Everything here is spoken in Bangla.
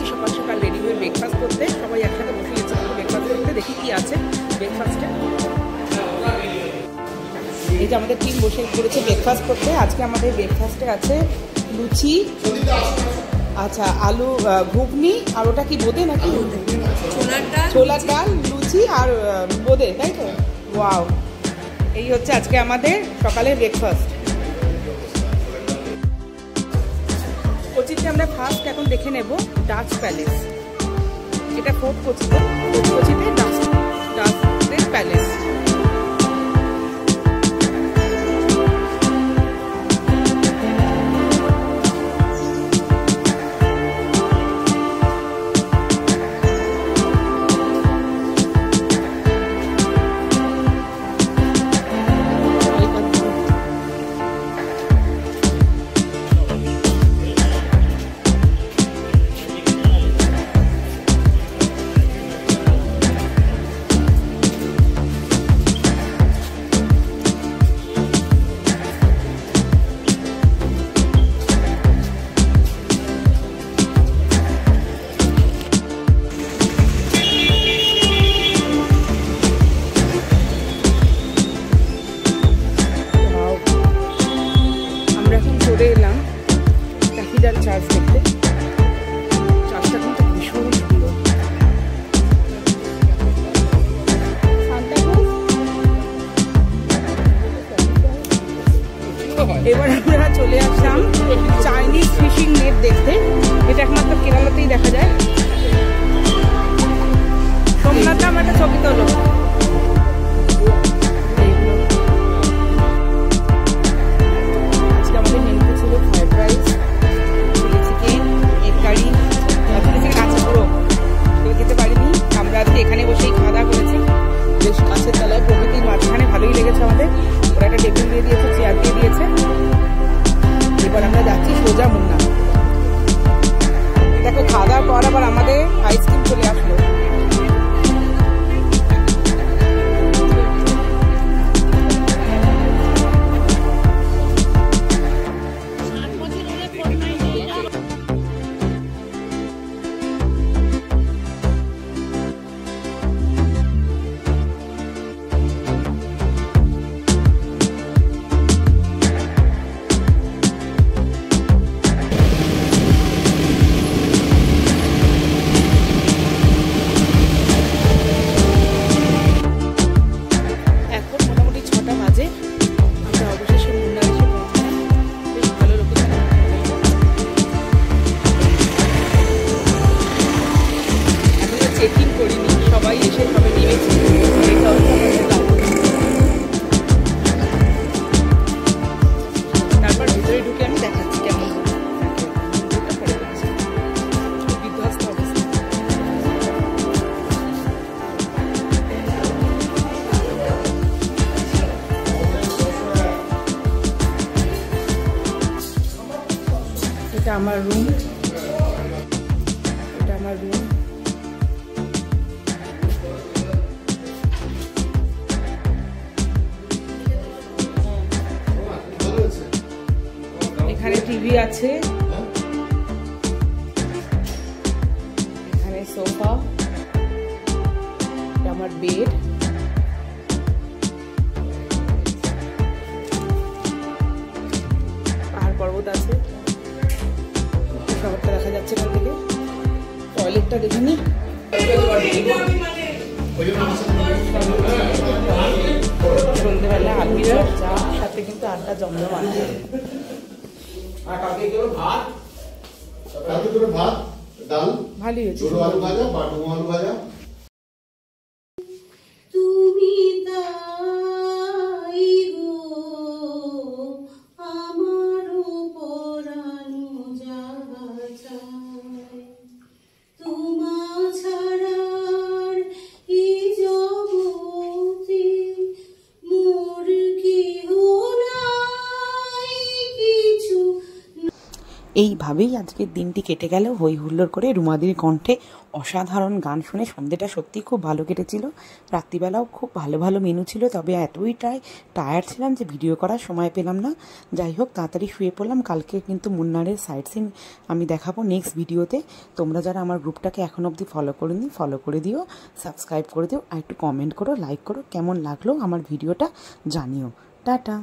যাচ্ছি সকাল সকাল রেডি হয়ে ব্রেকফাস্ট করতে। সবাই একসাথে বসে গেছে ব্রেকফাস্ট করতে, দেখি কি আছে ব্রেকফাস্টে। এই যে আমাদের টিম বসে পড়েছে ব্রেকফাস্ট করতে। আজকে আমাদের ব্রেকফাস্টে আছে লুচি, আচ্ছা আলু ঘুগনি, আর ওটা কি বোঁদে নাকি ছোলার ডাল, লুচি আর বোঁদে, তাই তো? ওয়াও, এই হচ্ছে আজকে আমাদের সকালের ব্রেকফাস্ট। কোচিতে আমরা ফার্স্ট এখন দেখে নেব ডাচ প্যালেস। এটা ফোর্ট কোচিতে ডাচের প্যালেস। চার্চ দেখতে। চার্চটা কিন্তু ভীষণ সুন্দর। এবার আমরা চলে আসলাম চাইনিজ ফিশিং নেট দেখতে। এটা একমাত্র কেরালাতেই দেখা যায়। সোমনাথে আমার একটা ছবি তোলো। আজকে আমাদের মেনুতে ছিল ফ্রাইড রাইস, খেতে পারিনি আমরা, আজকে এখানে বসেই খাওয়া দাওয়া করেছি। বেশ গাছের তলায় প্রকৃতির মাঝখানে, ভালোই লেগেছে আমাদের। ওরা একটা টেবিল দিয়ে দিয়েছে, চেয়ার দিয়ে দিয়েছে। এবার আমরা যাচ্ছি সোজা মুন্নার। দেখো খাওয়া দাওয়ার পর আবার আমাদের আইসক্রিম চলে আসলো। এটা আমার রুম, এখানে টিভি আছে, এখানে সোফা, এটা আমার বেড, পাহাড় পর্বত আছে, শহরটা দেখা যাচ্ছে এখান থেকে। টয়লেটটা দেখে নি। সন্ধ্যেবেলা আলমিরা চা সাথে কিন্তু আড্ডা জমজমাট। ভালোই হয়েছে। এইভাবেই আজকের দিনটি কেটে গেল হই হুল্লোড় করে। রুমাদির কণ্ঠে অসাধারণ গান শুনে সন্ধ্যেটা সত্যি খুব ভালো কেটেছিল। রাত্রিবেলাও খুব ভালো ভালো মেনু ছিল, তবে এতই টায়ার্ড ছিলাম যে ভিডিও করার সময় পেলাম না। যাই হোক, তাড়াতাড়ি শুয়ে পড়লাম। কালকে কিন্তু মুন্নারের সাইট সিন আমি দেখাবো নেক্সট ভিডিওতে। তোমরা যারা আমার গ্রুপটাকে এখনও অবধি ফলো করেনি, ফলো করে দিও, সাবস্ক্রাইব করে দিও, আর একটু কমেন্ট করো, লাইক করো, কেমন লাগলো আমার ভিডিওটা জানিও। টাটা।